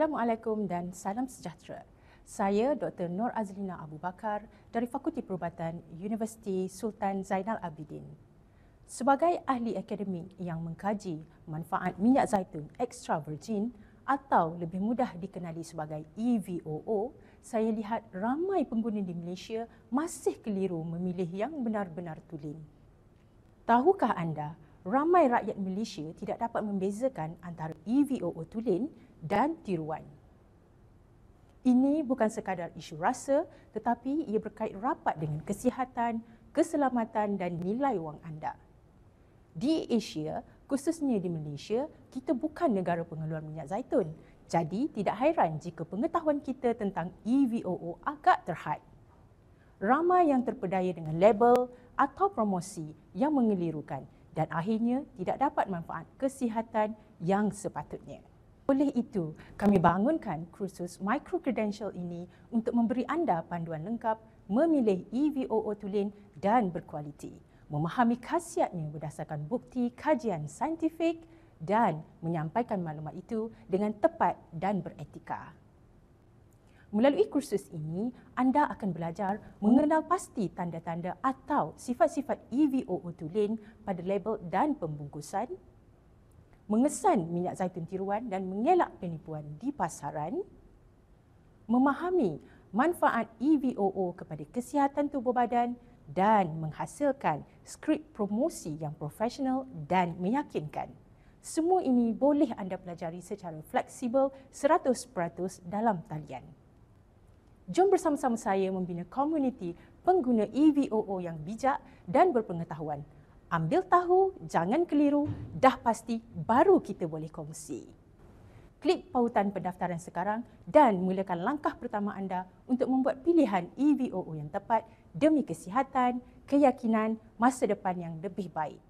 Assalamualaikum dan salam sejahtera. Saya Dr. Nur Azlina Abu Bakar dari Fakulti Perubatan Universiti Sultan Zainal Abidin. Sebagai ahli akademik yang mengkaji manfaat minyak zaitun extra virgin atau lebih mudah dikenali sebagai EVOO, saya lihat ramai pengguna di Malaysia masih keliru memilih yang benar-benar tulen. Tahukah anda, ramai rakyat Malaysia tidak dapat membezakan antara EVOO tulen dan tiruan. Ini bukan sekadar isu rasa, tetapi ia berkait rapat dengan kesihatan, keselamatan dan nilai wang anda. Di Asia, khususnya di Malaysia, kita bukan negara pengeluar minyak zaitun. Jadi, tidak hairan jika pengetahuan kita tentang EVOO agak terhad. Ramai yang terpedaya dengan label atau promosi yang mengelirukan dan akhirnya tidak dapat manfaat kesihatan yang sepatutnya. Oleh itu, kami bangunkan kursus micro-credential ini untuk memberi anda panduan lengkap memilih EVOO tulen dan berkualiti, memahami khasiatnya berdasarkan bukti kajian saintifik dan menyampaikan maklumat itu dengan tepat dan beretika. Melalui kursus ini, anda akan belajar mengenal pasti tanda-tanda atau sifat-sifat EVOO tulen pada label dan pembungkusan, mengesan minyak zaitun tiruan dan mengelak penipuan di pasaran, memahami manfaat EVOO kepada kesihatan tubuh badan dan menghasilkan skrip promosi yang profesional dan meyakinkan. Semua ini boleh anda pelajari secara fleksibel 100% dalam talian. Jom bersama-sama saya membina komuniti pengguna EVOO yang bijak dan berpengetahuan. Ambil tahu, jangan keliru, dah pasti baru kita boleh kongsi. Klik pautan pendaftaran sekarang dan mulakan langkah pertama anda untuk membuat pilihan EVOO yang tepat demi kesihatan, keyakinan, masa depan yang lebih baik.